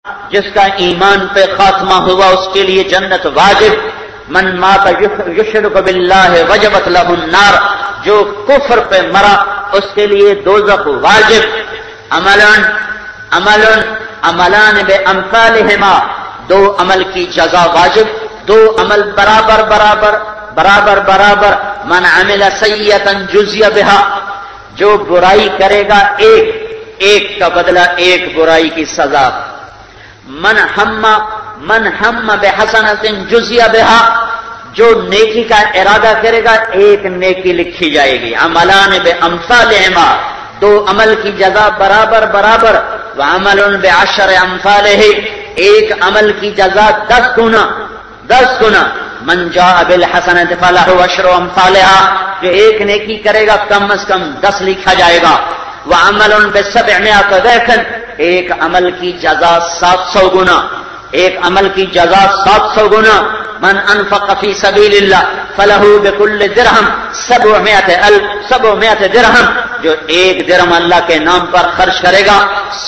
جس کا ایمان پہ خاتمہ ہوا اس کے لیے جنت واجب. من مات یشرک باللہ وجبت لہ النار، جو کفر پہ مرا اس کے لیے دوزخ واجب. عملان بامثالہما، دو عمل کی جزا واجب، دو عمل برابر. من عمل سیئۃ جزی بہا، جو برائی کرے گا ایک کا بدلہ ایک برائی کی سزا. من ہم بحسنۃ جزی بہا، جو نیکی کا ارادہ کرے گا ایک نیکی لکھی جائے گی. عملان بامثالہما، دو عمل کی جزا برابر. وعمل بعشر امثالہ، ایک عمل کی جزا 10 گنا. من جاء بالحسنۃ فلہ عشر امثالہا، جو ایک نیکی کرے گا کم از کم 10 لکھا جائے گا. وعمل ب700 ضعف، ایک عمل کی جزا 700 گنا. ایک عمل کی جزا 700 گنا. من انفق فی سبیل اللہ فلہ بکل درہم 700 درہم، جو ایک درہم اللہ کے نام پر خرچ کرے گا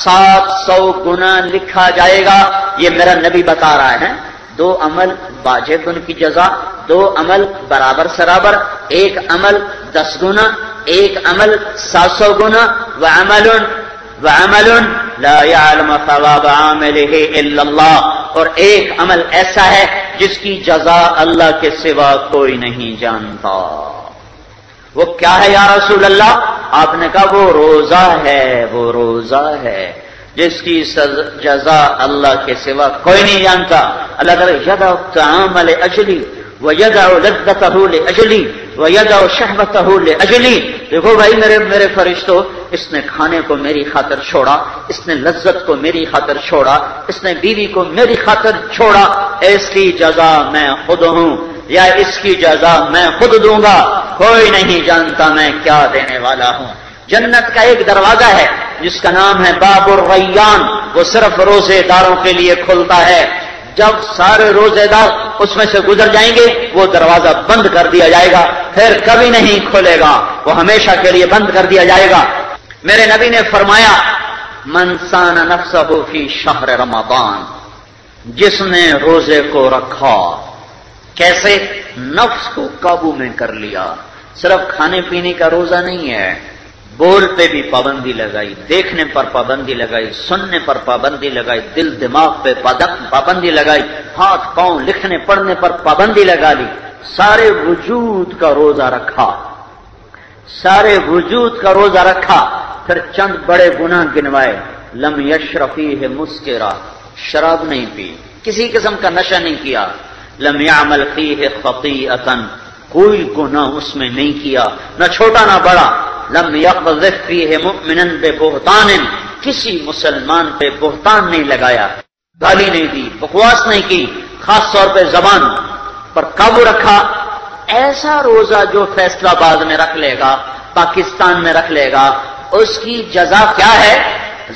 700 گنا لکھا جائے گا. یہ میرا نبی بتا رہا ہے. دو عمل واجب ان کی جزا، دو عمل برابر، ایک عمل 10 گنا، ایک عمل 700 گنا. وعمل لا يعلم ثواب عاملہ الا اللہ، اور ایک عمل ایسا ہے جس کی جزا اللہ کے سوا کوئی نہیں جانتا. وہ کیا ہے یا رسول اللہ؟ آپ نے کہا وہ روزہ ہے جس کی جزا اللہ کے سوا کوئی نہیں جانتا. اللہ تعالیٰ یدع الطعام لأجلی وَيَدَعُ لَذَّتَهُ لِأَجْلِي وَيَدَعُ شَهْوَتَهُ لِأَجْلِي. دیکھو بھائی میرے فرشتوں، اس نے کھانے کو میری خاطر چھوڑا، اس نے لذت کو میری خاطر چھوڑا، اس نے بیوی کو میری خاطر چھوڑا. اس کی جزا میں خود ہوں یا اس کی جزا میں خود دوں گا، کوئی نہیں جانتا میں کیا دینے والا ہوں. جنت کا ایک دروازہ ہے جس کا نام ہے باب الریان، وہ صرف روزے داروں کے لیے کھلتا ہے. جب سارے روزے دار اس میں سے گزر جائیں گے وہ دروازہ بند کر دیا جائے گا، پھر کبھی نہیں کھلے گا، وہ ہمیشہ کے لیے بند کر دیا جائے گا. میرے نبی نے فرمایا من سان نفسہ فی شہر رمضان، جس نے روزے کو رکھا. کیسے؟ نفس کو قابو میں کر لیا. صرف کھانے پینے کا روزہ نہیں ہے، بول پہ بھی پابندی لگائی، دیکھنے پر پابندی لگائی، سننے پر پابندی لگائی، دل دماغ پہ پابندی لگائی، ہاتھ پاؤں لکھنے پڑھنے پر پابندی لگا لی. سارے وجود کا روزہ رکھا. پھر چند بڑے گناہ گنوائے. لم یشرب فیہ مسکرا، شراب نہیں پی، کسی قسم کا نشہ نہیں کیا. لم یعمل فیہ خطیئۃ، کوئی گناہ اس میں نہیں کیا، نہ چھوٹا نہ بڑا. لم یقذف فیہ مؤمنا ببہتان، کسی مسلمان پہ بہتان نہیں لگایا، گالی نہیں دی، بکواس نہیں کی، خاص طور پہ زبان پر قابو رکھا. ایسا روزہ جو فیصلہ آباد میں رکھ لے گا، پاکستان میں رکھ لے گا، اس کی جزا کیا ہے؟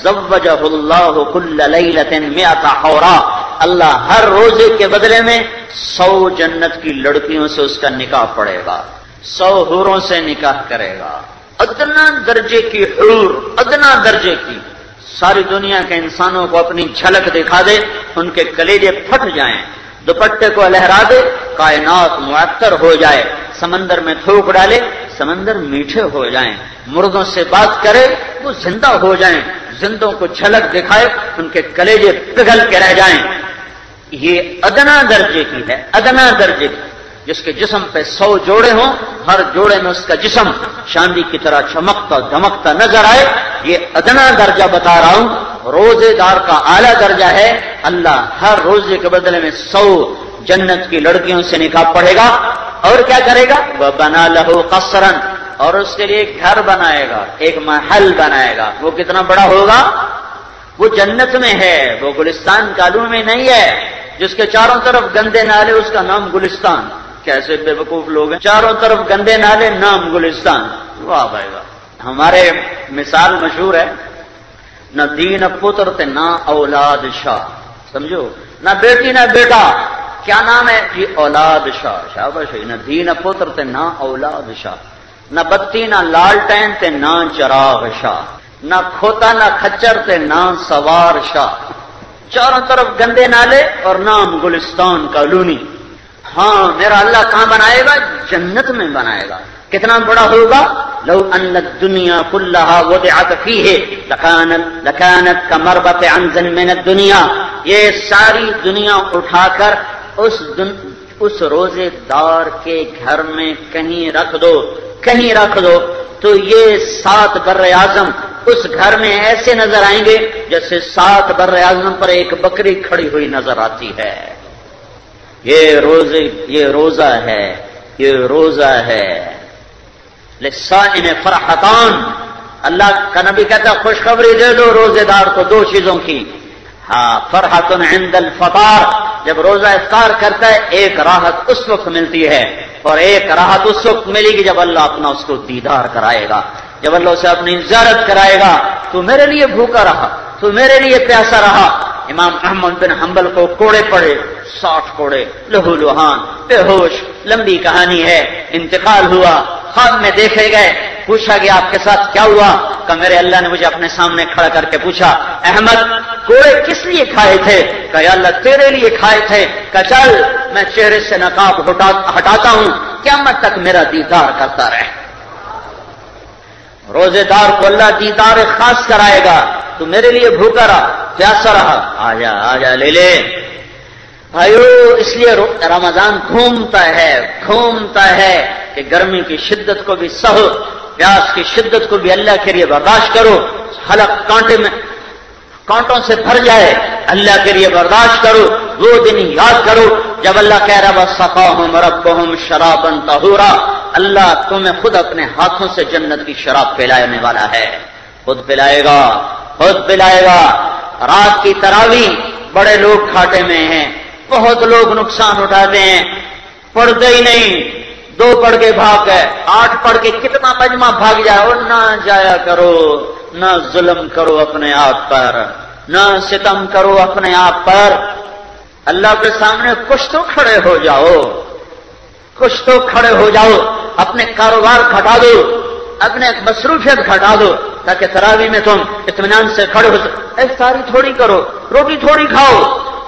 زوجہ اللہ کل لیلۃ 100 حورا، اللہ ہر روزے کے بدلے میں 100 جنت کی لڑکیوں سے اس کا نکاح پڑے گا، 100 حوروں سے نکاح کرے گا. ادنا درجے کی حور، ادنا درجے کی. ساری دنیا کے انسانوں کو اپنی جھلک دکھا دے، ان کے کلیجے پھٹ جائیں، دوپٹے کو لہرا دے، کائنات معطر ہو جائے. سمندر میں تھوک ڈالے، سمندر میٹھے ہو جائیں. مردوں سے بات کرے وہ زندہ ہو جائیں، زندوں کو جھلک دکھائے ان کے کلیجے پگھل کے رہ جائیں. یہ ادنا درجے کی ہے، ادنا درجے کی. جس کے جسم پہ 100 جوڑے ہوں، ہر جوڑے میں اس کا جسم چاندی کی طرح چمکتا دھمکتا نظر آئے. یہ ادنا درجہ بتا رہا ہوں. روزے دار کا اعلیٰ درجہ ہے، اللہ ہر روزے کے بدلے میں 100 جنت کی لڑکیوں سے نکاح پڑھے گا. اور کیا کرے گا؟ وَبَنَا لَهُ قَصْرًا، اور اس کے لیے ایک گھر بنائے گا، ایک محل بنائے گا. وہ کتنا بڑا ہوگا؟ وہ جنت میں ہے، وہ گلستان کالو میں نہیں ہے جس کے چاروں طرف گندے نالے، اس کا نام گلستان. کیسے بے وقوف لوگ ہیں، چاروں طرف گندے نالے، نام گلستان. واہ بھائی واہ. ہمارے مثال مشہور ہے، نہ دین پتر تے نہ اولاد شاہ. سمجھو، نہ بیٹی نہ بیٹا، کیا نام ہے جی؟ اولاد شاہ. شاباش. نہ دین پتر تے نہ اولاد شاہ، نہ بتی نہ لالٹین تے نہ چراغ شاہ، نہ کھوتا نہ کھچر تے نہ سوار شاہ. چاروں طرف گندے نالے اور نام گلستان کا لونی. ہاں میرا اللہ کہاں بنائے گا؟ جنت میں بنائے گا. کتنا بڑا ہوگا؟ لو ان الدنیا کلھا وضعت فیہ لکانت کمربط عنز من الدنیا. یہ ساری دنیا اٹھا کر اس روزے دار کے گھر میں کہیں رکھ دو تو یہ 7 بر اعظم اس گھر میں ایسے نظر آئیں گے جیسے 7 بر اعظم پر ایک بکری کھڑی ہوئی نظر آتی ہے. یہ روزہ ہے. للصائم فرحتان. اللہ کا نبی کہتا ہے خوشخبری دے دو روزے دار کو 2 چیزوں کی. ہاں فرحت عند الفطار، جب روزہ افطار کرتا ہے ایک راحت اس وقت ملتی ہے، اور ایک راحت اس وقت ملے گی جب اللہ اپنا اس کو دیدار کرائے گا، جب اللہ اسے اپنی زیارت کرائے گا. تو میرے لیے بھوکا رہا، تو میرے لیے پیاسا رہا. امام احمد بن حنبل کو کوڑے پڑے، 60 کوڑے، لہو لہان، بے ہوش. لمبی کہانی ہے. انتقال ہوا، خواب میں دیکھے گئے. پوچھا گیا آپ کے ساتھ کیا ہوا؟ کہ میرے اللہ نے مجھے اپنے سامنے کھڑا کر کے پوچھا احمد کوڑے کس لیے کھائے تھے؟ کہ یا اللہ تیرے لیے کھائے تھے. کہ چل میں چہرے سے نقاب ہٹاتا ہوں، قیامت تک میرا دیدار کرتا رہے. روزے دار کو اللہ دیدار خاص کرائے گا. تو میرے لیے بھوکا رہا، پیاسا رہا، آجا لے. بھائیو اس لیے رمضان گھومتا ہے کہ گرمی کی شدت کو بھی سہو، پیاس کی شدت کو بھی اللہ کے لیے برداشت کرو. حلق کانٹوں سے بھر جائے، اللہ کے لیے برداشت کرو. وہ دن یاد کرو جب اللہ کہہ رہا وَسَقَاهُمْ رَبُّهُمْ شَرَابًا طَهُورًا. اللہ تمہیں خود اپنے ہاتھوں سے جنت کی شراب پلانے والا ہے. خود پلائے گا. رات کی تراویح بڑے لوگ گھاٹے میں ہیں، بہت لوگ نقصان اٹھاتے ہیں. پڑھتے ہی نہیں، 2 پڑھ کے بھاگ گئے، 8 پڑھ کے کتنا مجمع بھاگ جائے. اور نہ جایا کرو، نہ ظلم کرو اپنے آپ پر، نہ ستم کرو اپنے آپ پر. اللہ کے سامنے کچھ تو کھڑے ہو جاؤ. اپنے کاروبار گھٹا دو، اپنے مصروفیت گھٹا دو تاکہ تراویح میں تم اطمینان سے کھڑے ہو. افطاری تھوڑی کرو، روٹی تھوڑی کھاؤ.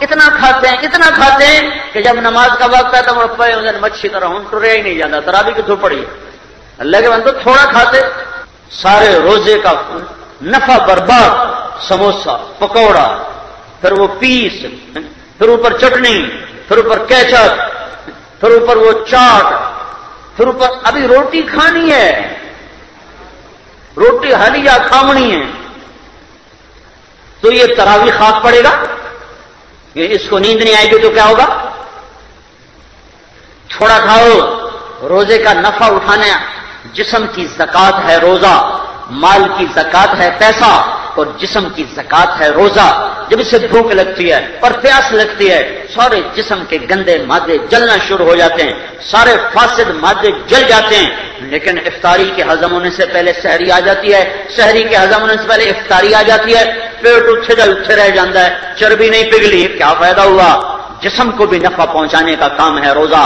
اتنا کھاتے ہیں کہ جب نماز کا وقت ہے تو وہ پے ادھر مچھی طرح ہوں ٹریا ہی نہیں جاتا. تراویح کی تو پڑی اللہ کے بندو تھوڑا کھاتے، سارے روزے کا نفع برباد. سموسا، پکوڑا، پھر وہ پیس، پھر اوپر چٹنی، پھر اوپر کیچپ، پھر اوپر وہ چاٹ، پھر اوپر ابھی روٹی کھانی ہے، روٹی حلیہ کھاونی ہے. تو یہ تراویح خاک پڑے گا. اس کو نیند نہیں آئے گی تو کیا ہوگا؟ تھوڑا کھاؤ. روزے کا نفع اٹھانے، جسم کی زکات ہے روزہ، مال کی زکات ہے پیسہ، اور جسم کی زکات ہے روزہ. جب اسے بھوک لگتی ہے اور پیاس لگتی ہے، سارے جسم کے گندے مادے جلنا شروع ہو جاتے ہیں، سارے فاسد مادے جل جاتے ہیں. لیکن افطاری کے ہضم ہونے سے پہلے سحری آ جاتی ہے، سحری کے ہضم ہونے سے پہلے افطاری آ جاتی ہے. پیٹ اٹھے رہ جاتا ہے، چربی نہیں پگھلی، کیا فائدہ ہوا؟ جسم کو بھی نفع پہنچانے کا کام ہے روزہ.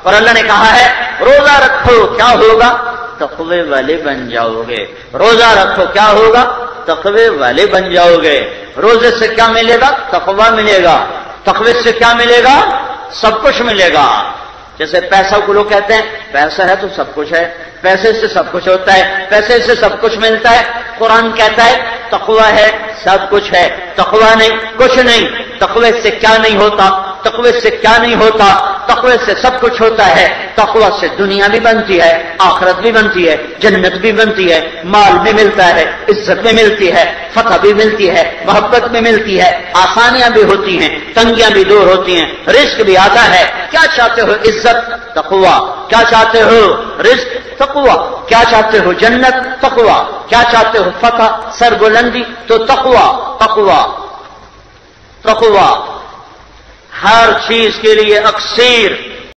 اور اللہ نے کہا ہے روزہ رکھو، کیا ہوگا؟ تقوی والے بن جاؤ گے. روزہ رکھو، کیا ہوگا؟ تقوی والے بن جاؤ گے. روزے سے کیا ملے گا؟ تقوی ملے گا. تقوی سے کیا ملے گا؟ سب کچھ ملے گا. جیسے پیسہ کو لوگ کہتے ہیں پیسہ ہے تو سب کچھ ہے، پیسے سے سب کچھ ہوتا ہے، پیسے سے سب کچھ ملتا ہے. قرآن کہتا ہے تقوی ہے سب کچھ ہے، تقوی نہیں کچھ نہیں. تقوی سے کیا نہیں ہوتا؟ تقوی سے کیا نہیں ہوتا؟ تقوی سے سب کچھ ہوتا ہے. تقوی سے دنیا بھی بنتی ہے، آخرت بھی بنتی ہے، جنت بھی بنتی ہے، مال بھی ملتا ہے، عزت بھی ملتی ہے، فتح بھی ملتی ہے، محبت بھی ملتی ہے، آسانیاں بھی ہوتی ہیں، تنگیاں بھی دور ہوتی ہیں، رزق بھی آتا ہے. کیا چاہتے ہو؟ عزت؟ تقوی. کیا چاہتے ہو؟ رزق؟ تقوی. کیا چاہتے ہو؟ جنت؟ تقوی. کیا چاہتے ہو؟ فتح، سربلندی؟ تو تقوی. ہر چیز کے لیے اکثیر